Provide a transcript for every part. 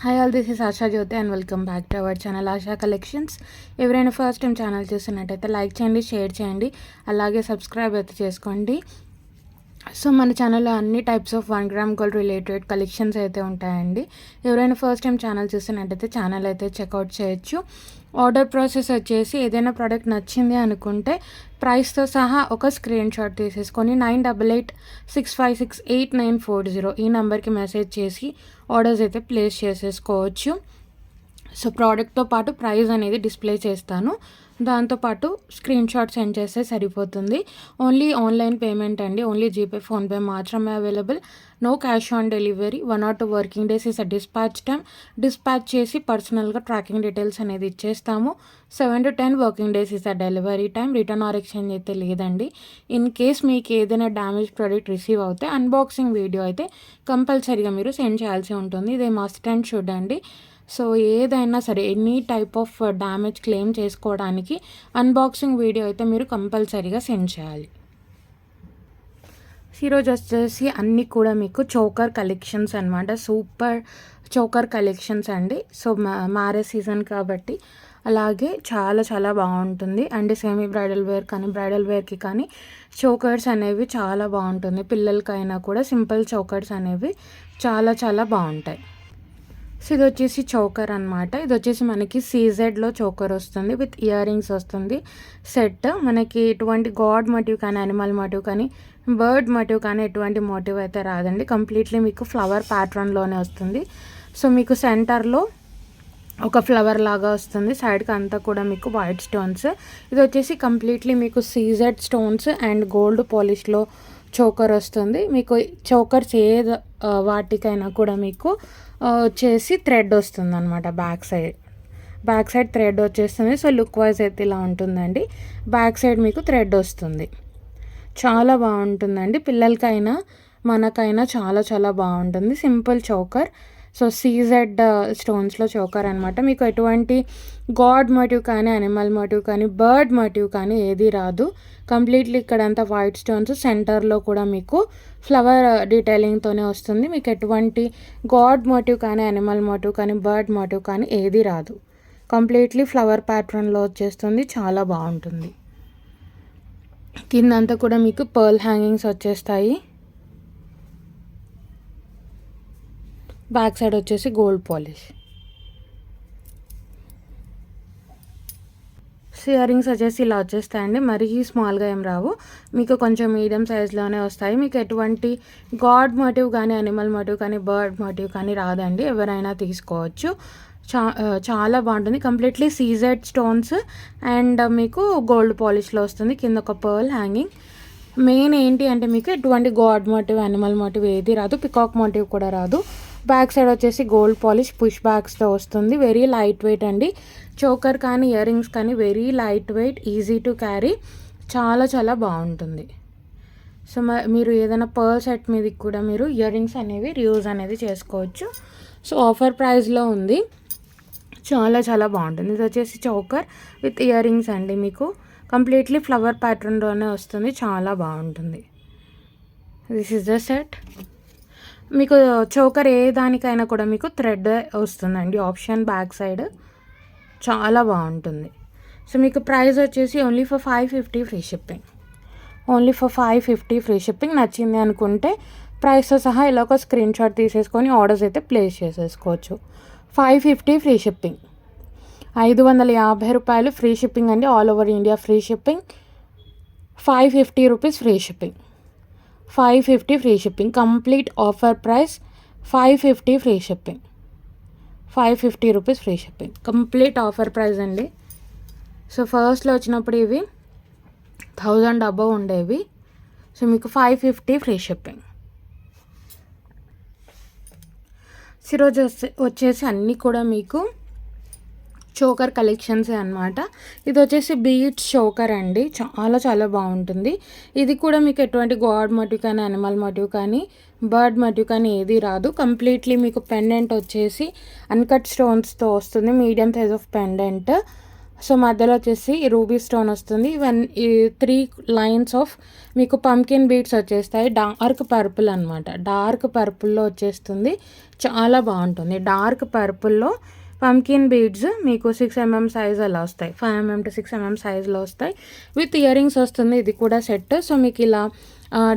Hi all, this is Asha Jyoti and welcome back to our channel Asha collections. ఎవరైనా first time channel చూస్తున్నట్టయితే like చేయండి, share చేయండి, అలాగే subscribe అయితే చేసుకోండి. సో మన ఛానల్లో అన్ని types of 1 gram gold related collections అయితే ఉంటాయండి. ఎవరైనా ఫస్ట్ టైం ఛానల్ చూస్తున్నట్టయితే ఛానల్ అయితే చెక్అవుట్ చేయొచ్చు. ఆర్డర్ ప్రాసెస్ వచ్చేసి ఏదైనా ప్రోడక్ట్ నచ్చింది అనుకుంటే ప్రైస్తో సహా ఒక స్క్రీన్ షాట్ తీసేసుకొని 9886568940 ఈ నెంబర్కి మెసేజ్ చేసి ఆర్డర్స్ అయితే ప్లేస్ చేసేసుకోవచ్చు. సో ప్రోడక్ట్తో పాటు ప్రైస్ అనేది డిస్ప్లే చేస్తాను, దాంతోపాటు స్క్రీన్ షాట్ సెండ్ చేస్తే సరిపోతుంది. ఓన్లీ ఆన్లైన్ పేమెంట్ అండి, ఓన్లీ జీపే, ఫోన్పే మాత్రమే available. No cash on delivery. 1 or 2 working days is a dispatch time. Dispatch చేసి పర్సనల్గా ట్రాకింగ్ డీటెయిల్స్ అనేది ఇచ్చేస్తాము. 7 to 10 working days is a delivery time. Return or exchange అయితే లేదండి. In case మీకు ఏదైనా డ్యామేజ్ ప్రోడక్ట్ రిసీవ్ అవుతే అన్బాక్సింగ్ వీడియో అయితే కంపల్సరీగా మీరు సెండ్ చేయాల్సి ఉంటుంది. ఇది మస్ట్ అండ్ షుడ్ అండి. సో ఏదైనా సరే any type of damage claim చేసుకోవడానికి అన్బాక్సింగ్ వీడియో అయితే మీరు కంపల్సరీగా సెండ్ చేయాలి. ఈరోజు వచ్చేసి అన్నీ కూడా మీకు చోకర్ కలెక్షన్స్ అనమాట. సూపర్ చోకర్ కలెక్షన్స్ అండి. సో మ్యారేజ్ సీజన్ కాబట్టి అలాగే చాలా చాలా బాగుంటుంది. అండ్ సెమీ బ్రైడల్ వేర్ కానీ బ్రైడల్ వేర్కి కానీ చోకర్స్ అనేవి చాలా బాగుంటుంది. పిల్లలకైనా కూడా సింపుల్ చోకర్స్ అనేవి చాలా చాలా బాగుంటాయి. సో ఇది వచ్చేసి చోకర్ అనమాట. ఇది వచ్చేసి మనకి సీజెడ్లో చోకర్ వస్తుంది, విత్ ఇయర్ రింగ్స్ వస్తుంది సెట్. మనకి ఎటువంటి గాడ్ మోటివ్ కానీ అనిమల్ మోటివ్ కానీ బర్డ్ మోటివ్ కానీ ఎటువంటి మోటివ్ అయితే రాదండి. కంప్లీట్లీ మీకు ఫ్లవర్ ప్యాటర్న్లోనే వస్తుంది. సో మీకు సెంటర్లో ఒక ఫ్లవర్ లాగా వస్తుంది, సైడ్కి అంతా కూడా మీకు వైట్ స్టోన్స్. ఇది వచ్చేసి కంప్లీట్లీ మీకు సీజెడ్ స్టోన్స్ అండ్ గోల్డ్ పాలిష్లో చోకర్ వస్తుంది. మీకు చోకర్స్ ఏ వాటికైనా కూడా మీకు వచ్చేసి థ్రెడ్ వస్తుంది అనమాట. బ్యాక్ సైడ్ థ్రెడ్ వచ్చేస్తుంది. సో లుక్ వైజ్ అయితే ఇలా ఉంటుందండి. బ్యాక్ సైడ్ మీకు థ్రెడ్ వస్తుంది. చాలా బాగుంటుందండి. పిల్లలకైనా మనకైనా చాలా చాలా బాగుంటుంది. Simple choker. సో సీజెడ్ స్టోన్స్లో చోకర్ అనమాట. మీకు ఎటువంటి గాడ్ మోటివ్ కానీ అనిమల్ మోటివ్ కానీ బర్డ్ మోటివ్ కానీ ఏది రాదు. కంప్లీట్లీ ఇక్కడంతా వైట్ స్టోన్స్, సెంటర్లో కూడా మీకు ఫ్లవర్ డీటెయిలింగ్తోనే వస్తుంది. మీకు ఎటువంటి గాడ్ మోటివ్ కానీ అనిమల్ మోటివ్ కానీ బర్డ్ మోటివ్ కానీ ఏది రాదు. కంప్లీట్లీ ఫ్లవర్ ప్యాటర్న్లో వచ్చేస్తుంది. చాలా బాగుంటుంది. కిందంతా కూడా మీకు పర్ల్ హ్యాంగింగ్స్ వచ్చేస్తాయి. బ్యాక్ సైడ్ వచ్చేసి గోల్డ్ పాలిష్. ఇయర్ రింగ్స్ వచ్చేసి ఇలా వచ్చేస్తాయండి. మరీ స్మాల్గా ఏం రావు, మీకు కొంచెం మీడియం సైజ్లోనే వస్తాయి. మీకు ఎటువంటి గాడ్ మోటివ్ కానీ అనిమల్ మోటివ్ కానీ బర్డ్ మోటివ్ కానీ రాదండి. ఎవరైనా తీసుకోవచ్చు. చాలా బాగుంటుంది. కంప్లీట్లీ సీజెడ్ స్టోన్స్ అండ్ మీకు గోల్డ్ పాలిష్లో వస్తుంది. కింద ఒక పర్ల్ హ్యాంగింగ్. మెయిన్ ఏంటి అంటే మీకు ఎటువంటి గాడ్ మోటివ్ అనిమల్ మోటివ్ ఏది రాదు, పికాక్ మోటివ్ కూడా రాదు. బ్యాక్ సైడ్ వచ్చేసి గోల్డ్ పాలిష్ పుష్ బ్యాగ్స్తో వస్తుంది. వెరీ లైట్ వెయిట్ అండి. చోకర్ కానీ ఇయర్ రింగ్స్ కానీ very light weight, easy to carry, చాలా చాలా బాగుంటుంది. సో మీరు ఏదైనా పర్ల్ సెట్ మీదకి కూడా మీరు ఇయర్ రింగ్స్ అనేవి రియూజ్ అనేది చేసుకోవచ్చు. సో ఆఫర్ ప్రైస్లో ఉంది. చాలా చాలా బాగుంటుంది. ఇది వచ్చేసి చోకర్ విత్ ఇయర్ రింగ్స్ అండి. మీకు కంప్లీట్లీ ఫ్లవర్ ప్యాటర్న్లోనే వస్తుంది. చాలా బాగుంటుంది. This is the set. మీకు చోకర్ ఏ దానికైనా కూడా మీకు థ్రెడ్ వస్తుందండి ఆప్షన్ బ్యాక్ సైడ్. చాలా బాగుంటుంది. సో మీకు ప్రైస్ వచ్చేసి only for 550 free shipping. Only for 550 free shipping. నచ్చింది అనుకుంటే ప్రైస్తో సహా ఇలా ఒక స్క్రీన్ షాట్ తీసేసుకొని ఆర్డర్స్ అయితే ప్లేస్ చేసేసుకోవచ్చు. 550 ఫ్రీ షిప్పింగ్. 550 రూపాయలు ఫ్రీ షిప్పింగ్ అండి. All over India free shipping. 550 rupees free shipping. 550 free shipping. Complete offer price 550 free shipping. 550 rupees free shipping. Complete offer price అండి. సో ఫస్ట్లో వచ్చినప్పుడు ఇవి 1000 అబవ్ ఉండేవి. సో మీకు 550 ఫ్రీ షిప్పింగ్. ఈరోజు వచ్చేసి అన్నీ కూడా మీకు చోకర్ కలెక్షన్సే అనమాట. ఇది వచ్చేసి బీడ్స్ చోకర్ అండి. చాలా చాలా బాగుంటుంది. ఇది కూడా మీకు ఎటువంటి గాడ్ మోటివ్ కానీ అనిమల్ మోటివ్ కానీ బర్డ్ మోటివ్ కానీ ఏది రాదు. కంప్లీట్లీ మీకు పెండెంట్ వచ్చేసి అన్కట్ స్టోన్స్తో వస్తుంది. Medium size of pendant. So మధ్యలో వచ్చేసి రూబీ స్టోన్ వస్తుంది. ఈ 3 లైన్స్ ఆఫ్ మీకు పంకిన్ బీడ్స్ వచ్చేస్తాయి. డార్క్ పర్పుల్ అనమాట. డార్క్ పర్పుల్లో వచ్చేస్తుంది. చాలా బాగుంటుంది. డార్క్ పర్పుల్లో పంకిన్ బీడ్స్ మీకు 6 mm సైజ్ అలా వస్తాయి. 5 mm to 6 mm సైజ్లో వస్తాయి. విత్ ఇయర్ రింగ్స్ వస్తుంది. ఇది కూడా సెట్. సో మీకు ఇలా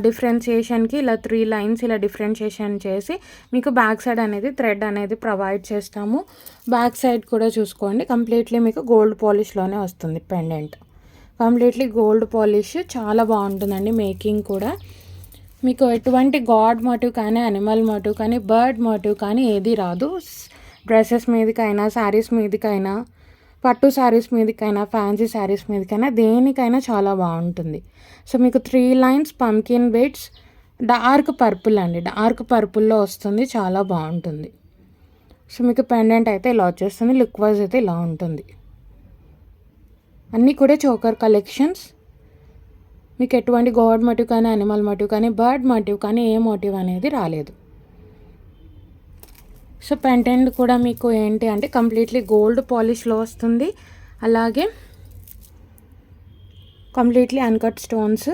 డిఫరెన్షియేషన్కి ఇలా 3 లైన్స్ ఇలా డిఫరెన్షియేషన్ చేసి మీకు బ్యాక్ సైడ్ అనేది థ్రెడ్ అనేది ప్రొవైడ్ చేస్తాము. బ్యాక్ సైడ్ కూడా చూసుకోండి. కంప్లీట్లీ మీకు గోల్డ్ పాలిష్లోనే వస్తుంది పెండెంట్. కంప్లీట్లీ గోల్డ్ పాలిష్ చాలా బాగుంటుందండి. మేకింగ్ కూడా మీకు ఎటువంటి గాడ్ మోటివ్ కానీ అనిమల్ మోటివ్ కానీ బర్డ్ మోటివ్ కానీ ఏది రాదు. డ్రెస్సెస్ మీదకైనా శారీస్ మీదకైనా పట్టు శారీస్ మీదకైనా ఫ్యాన్సీ శారీస్ మీదకైనా దేనికైనా చాలా బాగుంటుంది. సో మీకు 3 lines pumpkin beads dark purple అండి. డార్క్ పర్పుల్లో వస్తుంది. చాలా బాగుంటుంది. సో మీకు పెండెంట్ అయితే ఇలా వచ్చేస్తుంది. లుక్ వైజ్ అయితే ఇలా ఉంటుంది. అన్నీ కూడా చోకర్ కలెక్షన్స్. మీకు ఎటువంటి గాడ్ మోటివ్ కానీ అనిమల్ మోటివ్ కానీ బర్డ్ మోటివ్ కానీ ఏ మోటివ్ అనేది రాలేదు. సో పెండెంట్ కూడా మీకు ఏంటి అంటే కంప్లీట్లీ గోల్డ్ పాలిష్లో వస్తుంది. అలాగే completely uncut stones.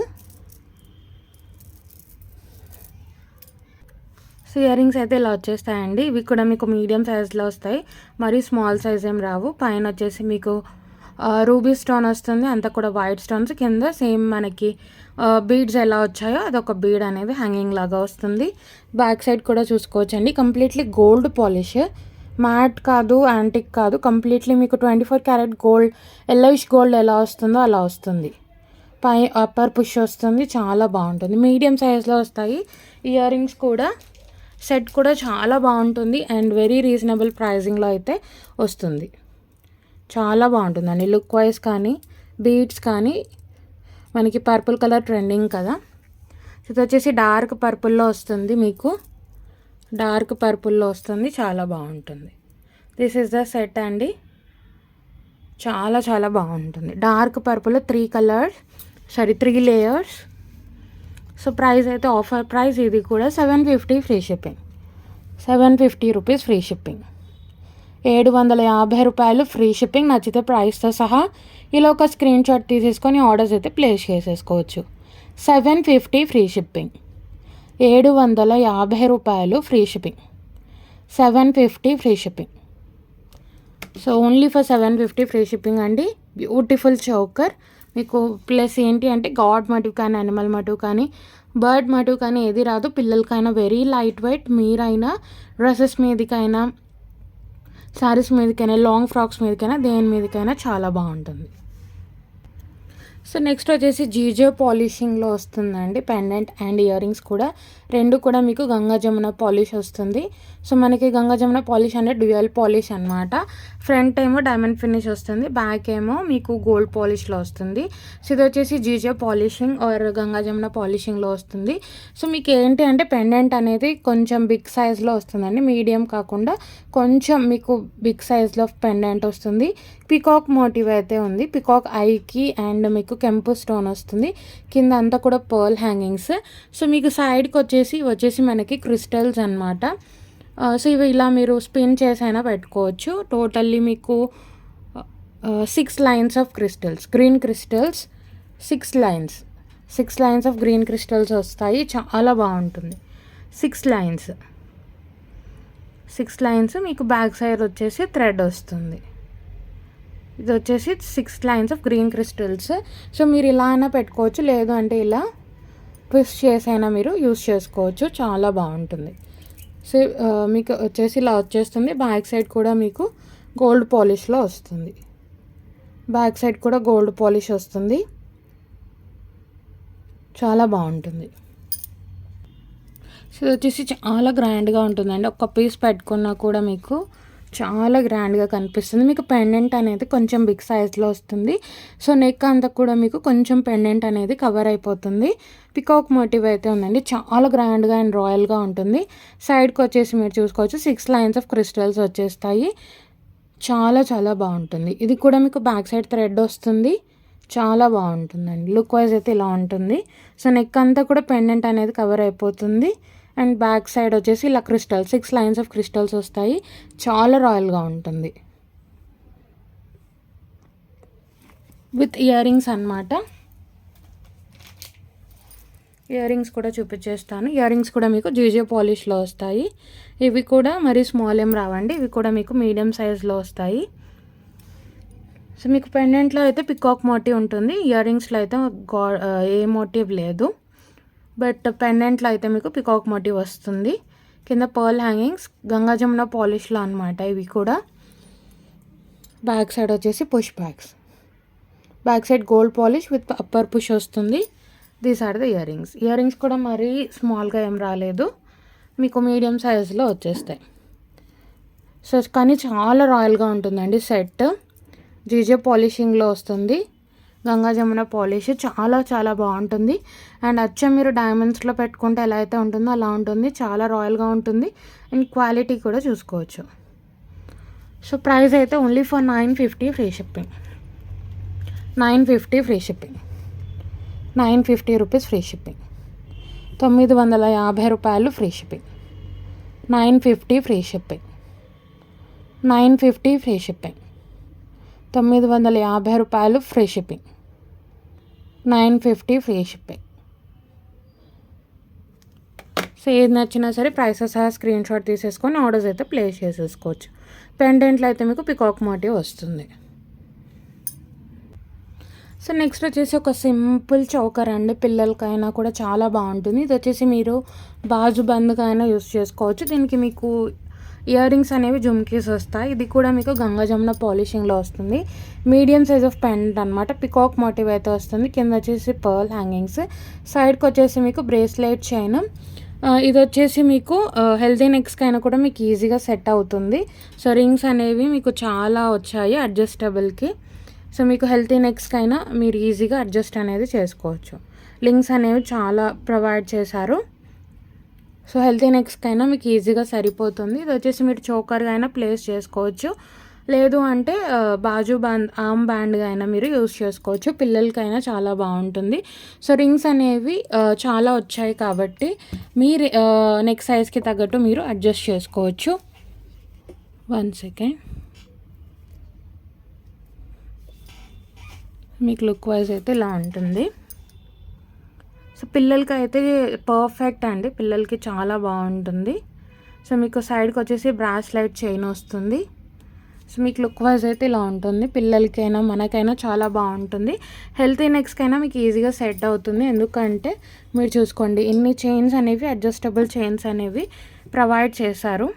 So ear rings అయితే ఇలా వచ్చేస్తాయండి. ఇవి కూడా మీకు మీడియం సైజ్లో వస్తాయి. మరీ స్మాల్ సైజ్ ఏం రావు. పైన వచ్చేసి మీకు రూబీ స్టోన్ వస్తుంది. అంతా కూడా వైట్ స్టోన్స్. కింద సేమ్ మనకి బీడ్స్ ఎలా వచ్చాయో అదొక బీడ్ అనేది హ్యాంగింగ్ లాగా వస్తుంది. బ్యాక్ సైడ్ కూడా చూసుకోవచ్చండి. Completely gold polish. మ్యాట్ కాదు, యాంటిక్ కాదు. కంప్లీట్లీ మీకు 24 క్యారెట్ గోల్డ్, ఎల్లోయిష్ గోల్డ్ ఎలా వస్తుందో అలా వస్తుంది. పై అప్పర్ పుష్ వస్తుంది. చాలా బాగుంటుంది. మీడియం సైజ్లో వస్తాయి. ఇయర్ రింగ్స్ కూడా సెట్ కూడా చాలా బాగుంటుంది. అండ్ వెరీ రీజనబుల్ ప్రైజింగ్లో అయితే వస్తుంది. చాలా బాగుంటుందండి. లుక్ వైజ్ కానీ బీడ్స్ కానీ మనకి పర్పుల్ కలర్ ట్రెండింగ్ కదా. ఇది వచ్చేసి డార్క్ పర్పుల్లో వస్తుంది. మీకు డార్క్ పర్పుల్లో వస్తుంది. చాలా బాగుంటుంది. దిస్ ఈజ్ ద సెట్ అండి. చాలా చాలా బాగుంటుంది. Dark purple 3 layers. So price అయితే ఆఫర్ ప్రైస్. ఇది కూడా 750 free shipping. 750 rupees free shipping. 750 రూపాయలు ఫ్రీ షిప్పింగ్. నచ్చితే ప్రైస్తో సహా ఇలా ఒక స్క్రీన్ షాట్ తీసేసుకొని ఆర్డర్స్ అయితే ప్లేస్ చేసేసుకోవచ్చు. 750 ఫ్రీ షిప్పింగ్. 750 రూపాయలు free shipping. 750 free shipping. So only for 750 free shipping అండి. Beautiful choker. మీకు ప్లస్ ఏంటి అంటే గాడ్ మోటివ్ కానీ అనిమల్ మోటివ్ కానీ బర్డ్ మోటివ్ కానీ ఏది రాదు. పిల్లలకైనా వెరీ లైట్ వెయిట్. మీరైనా డ్రెస్సెస్ మీదకైనా శారీస్ మీదకైనా లాంగ్ ఫ్రాక్స్ మీదకైనా దేని మీదకైనా చాలా బాగుంటుంది. సో నెక్స్ట్ వచ్చేసి జీజో పాలిషింగ్లో వస్తుందండి. పెండెంట్ అండ్ ఇయర్ రింగ్స్ కూడా రెండు కూడా మీకు గంగా జమున పాలిష్ వస్తుంది. సో మనకి గంగా జమున పాలిష్ అంటే డ్యూయల్ పాలిష్ అనమాట. ఫ్రంట్ ఏమో డైమండ్ ఫినిష్ వస్తుంది. బ్యాక్ ఏమో మీకు గోల్డ్ పాలిష్లో వస్తుంది. సో ఇది వచ్చేసి జీజో పాలిషింగ్ ఆర్ గంగా జమున పాలిషింగ్లో వస్తుంది. సో మీకు ఏంటి అంటే పెండెంట్ అనేది కొంచెం బిగ్ సైజ్లో వస్తుందండి. మీడియం కాకుండా కొంచెం మీకు బిగ్ సైజ్లో పెండెంట్ వస్తుంది. పికాక్ మోటివ్ అయితే ఉంది. పికాక్ ఐకి అండ్ మీకు కెంపు స్టోన్ వస్తుంది. కింద అంతా కూడా పర్ల్ హ్యాంగింగ్స్. సో మీకు సైడ్కి వచ్చేసి మనకి క్రిస్టల్స్ అనమాట. సో ఇవి ఇలా మీరు స్పిన్ చేసైనా పెట్టుకోవచ్చు. టోటల్లీ మీకు 6 lines of crystals, green crystals 6 lines of green crystals వస్తాయి. చాలా బాగుంటుంది. 6 లైన్స్ మీకు బ్యాక్ సైడ్ వచ్చేసి థ్రెడ్ వస్తుంది. ఇది వచ్చేసి 6 lines of green crystals. So మీరు ఇలా అయినా పెట్టుకోవచ్చు, లేదు అంటే ఇలా ట్విస్ట్ చేసైనా మీరు యూస్ చేసుకోవచ్చు. చాలా బాగుంటుంది. సో మీకు వచ్చేసి ఇలా వచ్చేస్తుంది. బ్యాక్ సైడ్ కూడా మీకు గోల్డ్ పాలిష్లో వస్తుంది. బ్యాక్ సైడ్ కూడా గోల్డ్ పాలిష్ వస్తుంది. చాలా బాగుంటుంది. సో ఇది వచ్చేసి చాలా గ్రాండ్గా ఉంటుందండి. ఒక్క పీస్ పెట్టుకున్నా కూడా మీకు చాలా గ్రాండ్గా కనిపిస్తుంది. మీకు పెండెంట్ అనేది కొంచెం బిగ్ సైజ్లో వస్తుంది. సో నెక్ అంతా కూడా మీకు కొంచెం పెండెంట్ అనేది కవర్ అయిపోతుంది. పికాక్ మోటివ్ అయితే ఉందండి. చాలా గ్రాండ్గా అండ్ రాయల్గా ఉంటుంది. సైడ్కి వచ్చేసి మీరు చూసుకోవచ్చు 6 లైన్స్ ఆఫ్ క్రిస్టల్స్ వచ్చేస్తాయి. చాలా చాలా బాగుంటుంది. ఇది కూడా మీకు బ్యాక్ సైడ్ థ్రెడ్ వస్తుంది. చాలా బాగుంటుందండి. లుక్ వైజ్ అయితే ఇలా ఉంటుంది. సో నెక్ అంతా కూడా పెండెంట్ అనేది కవర్ అయిపోతుంది. అండ్ బ్యాక్ సైడ్ వచ్చేసి ఇలా 6 లైన్స్ ఆఫ్ క్రిస్టల్స్ వస్తాయి. చాలా రాయల్గా ఉంటుంది. విత్ ఇయర్ రింగ్స్ అనమాట. ఇయర్ రింగ్స్ కూడా చూపించేస్తాను. ఇయర్ రింగ్స్ కూడా మీకు జీజే పాలిష్లో వస్తాయి. ఇవి కూడా మరీ స్మాల్ ఏం రావండి, ఇవి కూడా మీకు మీడియం సైజ్లో వస్తాయి. సో మీకు పెండెంట్లో అయితే పికాక్ మోటివ్ ఉంటుంది, ఇయర్ రింగ్స్లో అయితే ఏ మోటివ్ లేదు. బట్ పెండెంట్లో అయితే మీకు పికాక్ మోటివ్ వస్తుంది. కింద పర్ల్ హ్యాంగింగ్స్ గంగా జమున పాలిష్లో అనమాట. ఇవి కూడా బ్యాక్ సైడ్ వచ్చేసి push bags, back side gold polish with upper push వస్తుంది. These are the earrings. Earrings కూడా మరీ స్మాల్గా ఏం రాలేదు, మీకు మీడియం సైజులో వచ్చేస్తాయి. సో కానీ చాలా రాయల్గా ఉంటుందండి సెట్. జీజే పాలిషింగ్లో వస్తుంది, గంగా జమున పాలిష్ చాలా చాలా బాగుంటుంది. అండ్ అచ్చం మీరు డైమండ్స్లో పెట్టుకుంటే ఎలా అయితే ఉంటుందో అలా ఉంటుంది, చాలా రాయల్గా ఉంటుంది. అండ్ క్వాలిటీ కూడా చూసుకోవచ్చు. సో ప్రైస్ అయితే only for 950 free shipping. 950 free shipping, 950 rupees free shipping. 950 రూపాయలు free shipping. 950 free shipping, 950 free shipping. 950 రూపాయలు free shipping, 950 free shipping. So ఏది నచ్చినా సరే ప్రైసెస్ సహా స్క్రీన్ షాట్ తీసేసుకొని ఆర్డర్స్ అయితే ప్లేస్ చేసేసుకోవచ్చు. పెండెంట్లో అయితే మీకు పికాక్ మోటివ్ వస్తుంది. సో నెక్స్ట్ వచ్చేసి ఒక సింపుల్ చౌకర్ అండి, పిల్లలకైనా కూడా చాలా బాగుంటుంది. ఇది వచ్చేసి మీరు బాజు బంద్గా అయినా యూస్ చేసుకోవచ్చు. దీనికి మీకు ఇయర్ రింగ్స్ అనేవి జుమ్కీస్ వస్తాయి. ఇది కూడా మీకు గంగా జమున పాలిషింగ్లో వస్తుంది. మీడియం సైజ్ ఆఫ్ పెండెంట్ అనమాట, పికాక్ మోటివ్ అయితే వస్తుంది. కింద వచ్చేసి పర్ల్ హ్యాంగింగ్స్, సైడ్కి వచ్చేసి మీకు బ్రేస్లెట్ చైన్. ఇది వచ్చేసి మీకు హెల్తీ నెక్స్కి అయినా కూడా మీకు ఈజీగా సెట్ అవుతుంది. సో రింగ్స్ అనేవి మీకు చాలా వచ్చాయి అడ్జస్టబుల్కి. సో మీకు హెల్తీ నెక్స్కి అయినా మీరు ఈజీగా అడ్జస్ట్ అనేది చేసుకోవచ్చు. లింక్స్ అనేవి చాలా ప్రొవైడ్ చేశారు. సో హెల్తీ నెక్స్కి అయినా మీకు ఈజీగా సరిపోతుంది. ఇది వచ్చేసి మీరు చోకర్గా అయినా ప్లేస్ చేసుకోవచ్చు, లేదు అంటే బాజు బ్యాండ్ ఆర్మ్ బ్యాండ్గా అయినా మీరు యూస్ చేసుకోవచ్చు. పిల్లలకైనా చాలా బాగుంటుంది. సో రింగ్స్ అనేవి చాలా వచ్చాయి కాబట్టి మీరు నెక్ సైజ్కి తగ్గట్టు మీరు అడ్జస్ట్ చేసుకోవచ్చు. 1 సెకండ్. మీకు లుక్ వైజ్ అయితే ఇలా ఉంటుంది. సో పిల్లలకి అయితే పర్ఫెక్ట్ అండి, పిల్లలకి చాలా బాగుంటుంది. సో మీకు సైడ్కి వచ్చేసి బ్రాస్లెట్ చైన్ వస్తుంది. సో మీకు లుక్ వైజ్ అయితే ఇలా ఉంటుంది. పిల్లలకైనా మనకైనా చాలా బాగుంటుంది. హెల్తీ నెక్స్కైనా మీకు ఈజీగా సెట్ అవుతుంది. ఎందుకంటే మీరు చూసుకోండి, ఇన్ని చైన్స్ అనేవి అడ్జస్టబుల్ చైన్స్ అనేవి ప్రొవైడ్ చేశారు.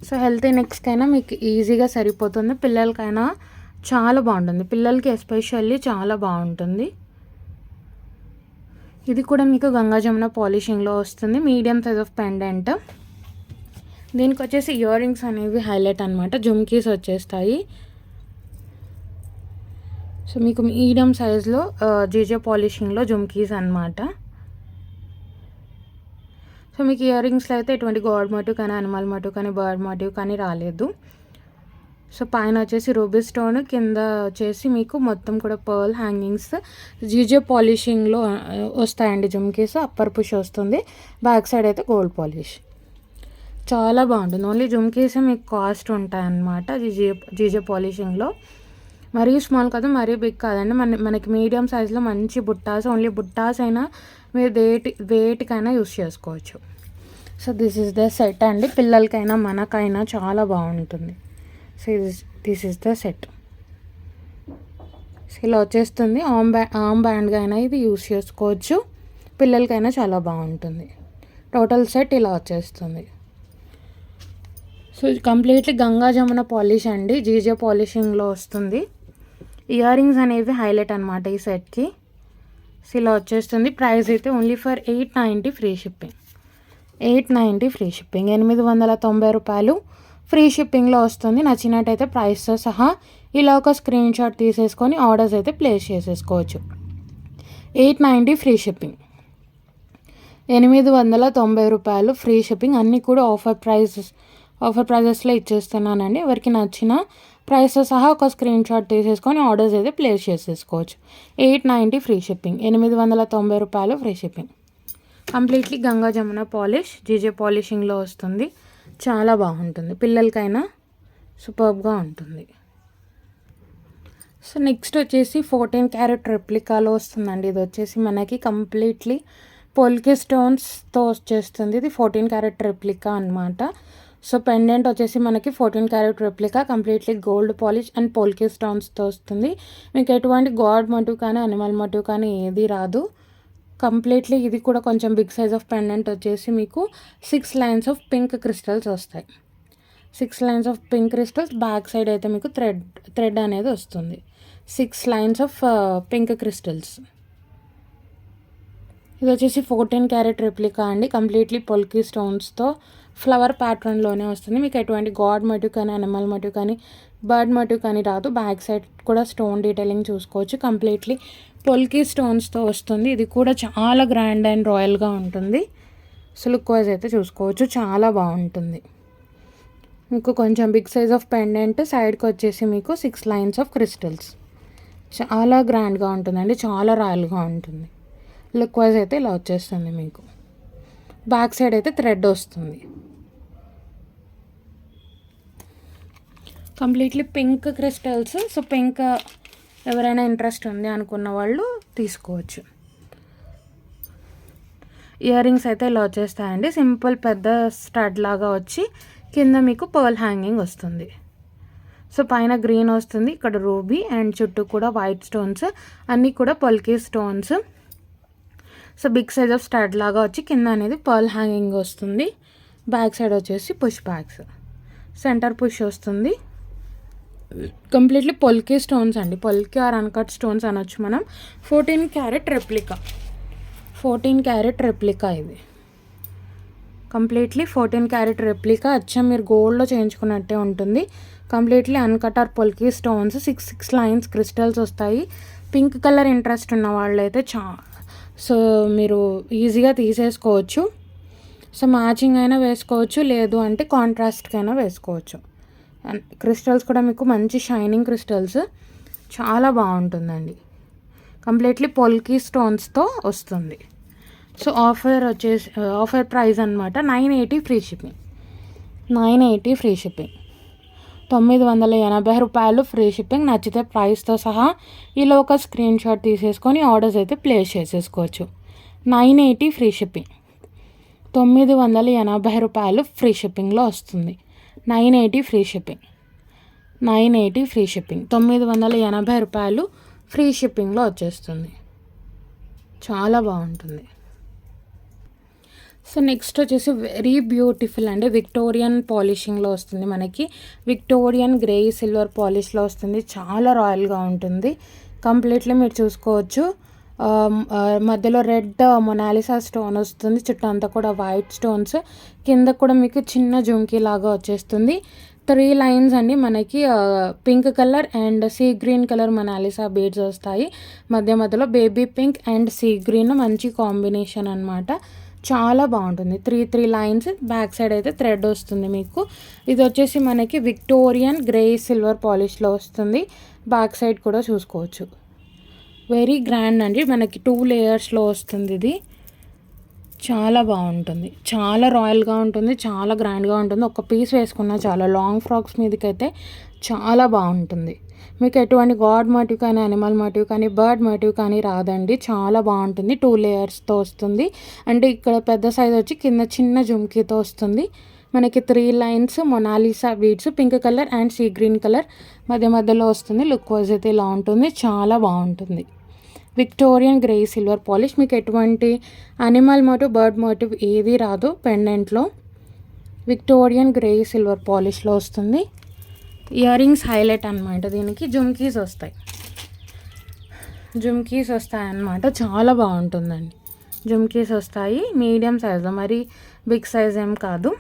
సో హెల్తీ నెక్స్కైనా మీకు ఈజీగా సరిపోతుంది. పిల్లలకైనా చాలా బాగుంటుంది, పిల్లలకి ఎస్పెషల్లీ చాలా బాగుంటుంది. ఇది కూడా మీకు గంగా జమున పాలిషింగ్లో వస్తుంది. Medium size of pendant. దీనికి వచ్చేసి ఇయర్ రింగ్స్ అనేవి హైలైట్ అనమాట, జుమ్కీస్ వచ్చేస్తాయి. సో మీకు మీడియం సైజ్లో జీజే పాలిషింగ్లో జుమ్కీస్ అనమాట. సో మీకు ఇయర్ రింగ్స్లో అయితే ఎటువంటి గాడ్ మోటివ్ కానీ అనిమల్ మోటివ్ కానీ బర్డ్ మోటివ్ కానీ రాలేదు. సో పైన వచ్చేసి రూబీ స్టోన్, కింద వచ్చేసి మీకు మొత్తం కూడా పర్ల్ హ్యాంగింగ్స్ జీజే పాలిషింగ్లో వస్తాయండి జుమ్కీస్. అప్పర్ పుష్ వస్తుంది, బ్యాక్ సైడ్ అయితే గోల్డ్ పాలిష్. చాలా బాగుంటుంది. ఓన్లీ జుమ్కీసే మీకు కాస్ట్ ఉంటాయన్నమాట జీజే పాలిషింగ్లో. మరీ స్మాల్ కాదు, మరీ బిగ్ కాదండి. మనకి మీడియం సైజులో మంచి బుట్టాస్, ఓన్లీ బుట్టాస్ అయినా మీరు వేటికైనా యూస్ చేసుకోవచ్చు. So this is the set అండి, పిల్లలకైనా మనకైనా చాలా బాగుంటుంది. So this is the set. So ఇలా వచ్చేస్తుంది. ఆర్మ్ బ్యాండ్గా అయినా ఇది యూస్ చేసుకోవచ్చు, పిల్లలకైనా చాలా బాగుంటుంది. టోటల్ సెట్ ఇలా వచ్చేస్తుంది. So completely Ganga Jamuna polish అండి, జీజే పాలిషింగ్లో వస్తుంది. ఇయర్ రింగ్స్ అనేవి హైలైట్ అనమాట ఈ సెట్కి. సో ఇలా వచ్చేస్తుంది. ప్రైస్ అయితే only for 890 free shipping. 890 free shipping, 890 రూపాయలు ఫ్రీ షిప్పింగ్లో వస్తుంది. నచ్చినట్టయితే ప్రైస్తో సహా ఇలా ఒక స్క్రీన్ షాట్ తీసేసుకొని ఆర్డర్స్ అయితే ప్లేస్ చేసేసుకోవచ్చు. 890 ఫ్రీ షిప్పింగ్, 890 రూపాయలు ఫ్రీ షిప్పింగ్. అన్నీ కూడా ఆఫర్ ప్రైజెస్లో ఇచ్చేస్తున్నానండి. ఎవరికి నచ్చిన ప్రైస్తో సహా ఒక స్క్రీన్ షాట్ తీసేసుకొని ఆర్డర్స్ అయితే ప్లేస్ చేసేసుకోవచ్చు. 890 ఫ్రీ షిప్పింగ్, 890 రూపాయలు free shipping. Completely Ganga Jamuna polish, GJ పాలిషింగ్లో వస్తుంది. చాలా బాగుంటుంది, పిల్లలకైనా సూపర్బ్గా ఉంటుంది. సో నెక్స్ట్ వచ్చేసి 14 క్యారెట్ రెప్లికాలో వస్తుందండి. ఇది వచ్చేసి మనకి కంప్లీట్లీ పోల్కి స్టోన్స్తో వచ్చేస్తుంది. ఇది 14 క్యారెట్ రెప్లికా అనమాట. సో పెండెంట్ వచ్చేసి మనకి 14 carat replica completely gold polish and polki స్టోన్స్తో వస్తుంది. మీకు ఎటువంటి గాడ్ మోటివ్ కానీ అనిమల్ మోటివ్ కానీ ఏది రాదు. కంప్లీట్లీ ఇది కూడా కొంచెం బిగ్ సైజ్ ఆఫ్ పెండెంట్ వచ్చేసి మీకు 6 లైన్స్ ఆఫ్ పింక్ క్రిస్టల్స్ వస్తాయి. 6 lines of pink crystals, back side అయితే మీకు థ్రెడ్ అనేది వస్తుంది. 6 లైన్స్ ఆఫ్ పింక్ క్రిస్టల్స్. ఇది వచ్చేసి 14 క్యారెట్ రెప్లికా అండి. కంప్లీట్లీ పొల్కి స్టోన్స్తో ఫ్లవర్ ప్యాటర్న్లోనే వస్తుంది. మీకు ఎటువంటి గాడ్ మోటివ్ కానీ అనిమల్ మోటివ్ కానీ బర్డ్ మోటివ్ కానీ రాదు. బ్యాక్ సైడ్ కూడా స్టోన్ డీటెయిలింగ్ చూసుకోవచ్చు. కంప్లీట్లీ పొల్కి స్టోన్స్తో వస్తుంది. ఇది కూడా చాలా గ్రాండ్ అండ్ రాయల్గా ఉంటుంది. సో లుక్ వైజ్ అయితే చూసుకోవచ్చు, చాలా బాగుంటుంది. మీకు కొంచెం బిగ్ సైజ్ ఆఫ్ పెండెంట్, సైడ్కి వచ్చేసి మీకు 6 లైన్స్ ఆఫ్ క్రిస్టల్స్. చాలా గ్రాండ్గా ఉంటుందండి, చాలా రాయల్గా ఉంటుంది. లుక్ వైజ్ అయితే ఇలా వచ్చేస్తుంది. మీకు బ్యాక్ సైడ్ అయితే థ్రెడ్ వస్తుంది. Completely pink crystals. So pink ఎవరైనా ఇంట్రెస్ట్ ఉంది అనుకున్న వాళ్ళు తీసుకోవచ్చు. ఇయర్ రింగ్స్ అయితే ఇలా వచ్చేస్తాయండి. సింపుల్ పెద్ద స్టడ్ లాగా వచ్చి కింద మీకు పర్ల్ హ్యాంగింగ్ వస్తుంది. సో పైన గ్రీన్ వస్తుంది, ఇక్కడ రూబీ అండ్ చుట్టూ కూడా వైట్ స్టోన్స్, అన్నీ కూడా polki stones. So big size of stud లాగా వచ్చి కింద అనేది పర్ల్ హ్యాంగింగ్ వస్తుంది. బ్యాక్ సైడ్ వచ్చేసి పుష్ బ్యాగ్స్, సెంటర్ పుష్ వస్తుంది. కంప్లీట్లీ పొల్కి స్టోన్స్ అండి, పొల్కి ఆర్ అన్కట్ స్టోన్స్ అనొచ్చు మనం. 14 క్యారెట్ రెప్లికా, 14 క్యారెట్ రెప్లికా. ఇది కంప్లీట్లీ 14 క్యారెట్ రెప్లికా. అచ్చం మీరు గోల్డ్లో చేయించుకున్నట్టే ఉంటుంది. Completely uncut or polki stones, 6 lines crystals వస్తాయి. పింక్ కలర్ ఇంట్రెస్ట్ ఉన్న వాళ్ళైతే సో మీరు ఈజీగా తీసేసుకోవచ్చు. సో మ్యాచింగ్ అయినా వేసుకోవచ్చు, లేదు అంటే కాంట్రాస్ట్కైనా వేసుకోవచ్చు. క్రిస్టల్స్ కూడా మీకు మంచి షైనింగ్ క్రిస్టల్స్, చాలా బాగుంటుందండి. కంప్లీట్లీ పొల్కి స్టోన్స్తో వస్తుంది. సో ఆఫర్ ప్రైస్ అనమాట 980 ఫ్రీ షిప్పింగ్. 980 ఫ్రీ షిప్పింగ్, 980 రూపాయలు ఫ్రీ షిప్పింగ్. నచ్చితే ప్రైస్తో సహా ఇలా ఒక స్క్రీన్ షాట్ తీసేసుకొని ఆర్డర్స్ అయితే ప్లేస్ చేసేసుకోవచ్చు. 980 ఫ్రీ షిప్పింగ్, 980 రూపాయలు ఫ్రీ షిప్పింగ్లో వస్తుంది. 980 ఫ్రీ షిప్పింగ్, 980 ఫ్రీ షిప్పింగ్, 980 రూపాయలు ఫ్రీ షిప్పింగ్లో వచ్చేస్తుంది. చాలా బాగుంటుంది. సో నెక్స్ట్ వచ్చేసి వెరీ బ్యూటిఫుల్ అండి, విక్టోరియన్ పాలిషింగ్లో వస్తుంది మనకి. విక్టోరియన్ గ్రే సిల్వర్ పాలిష్లో వస్తుంది. చాలా రాయల్గా ఉంటుంది. కంప్లీట్లీ మీరు చూసుకోవచ్చు. మధ్యలో రెడ్ మొనాలిసా స్టోన్ వస్తుంది, చుట్టూ అంతా కూడా వైట్ స్టోన్స్, కింద కూడా మీకు చిన్న జుంకీ లాగా వచ్చేస్తుంది. 3 లైన్స్ అండి మనకి. Pink colour and sea green colour Mona Lisa beads వస్తాయి. మధ్యలో baby pink and sea green మంచి కాంబినేషన్ అనమాట. చాలా బాగుంటుంది. 3 లైన్స్, బ్యాక్ సైడ్ అయితే థ్రెడ్ వస్తుంది మీకు. ఇది వచ్చేసి మనకి విక్టోరియన్ గ్రే సిల్వర్ పాలిష్లో వస్తుంది. బ్యాక్ సైడ్ కూడా చూసుకోవచ్చు. వెరీ గ్రాండ్ అండి, మనకి 2 లేయర్స్లో వస్తుంది. ఇది చాలా బాగుంటుంది, చాలా రాయల్గా ఉంటుంది, చాలా గ్రాండ్గా ఉంటుంది. ఒక పీస్ వేసుకున్నా చాలా, లాంగ్ ఫ్రాక్స్ మీదకైతే చాలా బాగుంటుంది. మీకు ఎటువంటి గాడ్ మోటివ్ కానీ అనిమల్ మోటివ్ కానీ బర్డ్ మోటివ్ కానీ రాదండి. చాలా బాగుంటుంది. 2 లేయర్స్తో వస్తుంది. అంటే ఇక్కడ పెద్ద సైజ్ వచ్చి కింద చిన్న జుమ్కీతో వస్తుంది. మనకి 3 lines Mona Lisa beads pink colour and sea green colour మధ్యలో వస్తుంది. లుక్ వైజ్ అయితే ఇలా ఉంటుంది, చాలా బాగుంటుంది. Victorian grey silver polish. మీకు ఎటువంటి అనిమల్ మోటివ్ బర్డ్ మోటివ్ ఏది రాదు పెండెంట్లో. విక్టోరియన్ గ్రే సిల్వర్ పాలిష్లో వస్తుంది. ఇయర్ రింగ్స్ హైలైట్ అనమాట. దీనికి జుమ్కీస్ వస్తాయి అన్నమాట. చాలా బాగుంటుందండి. జుమ్కీస్ వస్తాయి, మీడియం సైజు, మరి బిగ్ సైజ్ ఏం కాదు.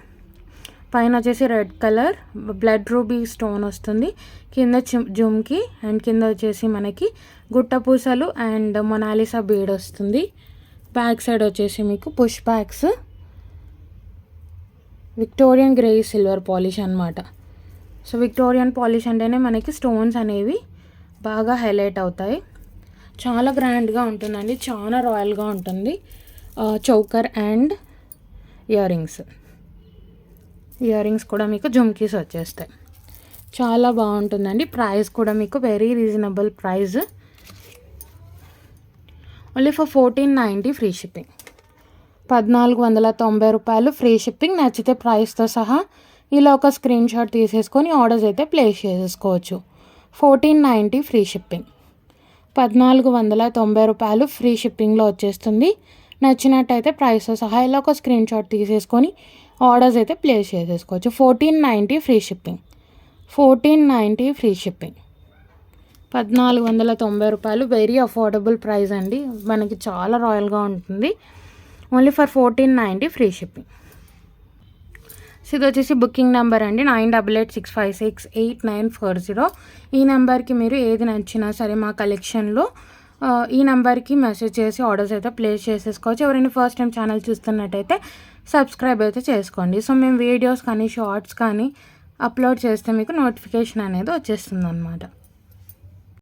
పైన వచ్చేసి red colour blood ruby stone వస్తుంది. కింద జుమ్కీ అండ్ కింద వచ్చేసి మనకి గుట్టపూసలు అండ్ మొనాలిసా బీడ్ వస్తుంది. బ్యాక్ సైడ్ వచ్చేసి మీకు push bags. Victorian grey silver polish అనమాట. సో విక్టోరియన్ పాలిష్ అంటేనే మనకి స్టోన్స్ అనేవి బాగా హైలైట్ అవుతాయి. చాలా గ్రాండ్గా ఉంటుందండి, చాలా రాయల్గా ఉంటుంది. చౌకర్ అండ్ ఇయర్ రింగ్స్ కూడా మీకు జుమ్కీస్ వచ్చేస్తాయి. చాలా బాగుంటుందండి. ప్రైస్ కూడా మీకు very reasonable price. Only for 1490 free shipping. 1490 రూపాయలు ఫ్రీ షిప్పింగ్. నచ్చితే ప్రైస్తో సహా ఇలా ఒక స్క్రీన్ షాట్ తీసేసుకొని ఆర్డర్స్ అయితే ప్లేస్ చేసేసుకోవచ్చు. 1490 ఫ్రీ షిప్పింగ్. 1490 రూపాయలు ఫ్రీ షిప్పింగ్లో వచ్చేస్తుంది. నచ్చినట్టయితే ప్రైస్తో సహా ఇలా ఒక స్క్రీన్ షాట్ తీసేసుకొని ఆర్డర్స్ అయితే ప్లేస్ చేసేసుకోవచ్చు. 1490 ఫ్రీ షిప్పింగ్. 1490 free shipping. 1490 రూపాయలు వెరీ అఫోర్డబుల్ ప్రైస్ అండి. మనకి చాలా రాయల్గా ఉంటుంది. Only for 1490 free shipping. So ఇది వచ్చేసి బుకింగ్ నెంబర్ అండి, 9886568940. ఈ నెంబర్కి మీరు ఏది నచ్చినా సరే మా కలెక్షన్లో ఈ నెంబర్కి మెసేజ్ చేసి ఆర్డర్స్ అయితే ప్లేస్ చేసేసుకోవచ్చు. ఎవరైనా ఫస్ట్ టైం ఛానల్ చూస్తున్నట్టయితే సబ్స్క్రైబ్ అయితే చేసుకోండి. సో మేము వీడియోస్ కానీ షార్ట్స్ కానీ అప్లోడ్ చేస్తే మీకు నోటిఫికేషన్ అనేది వచ్చేస్తుంది అన్నమాట.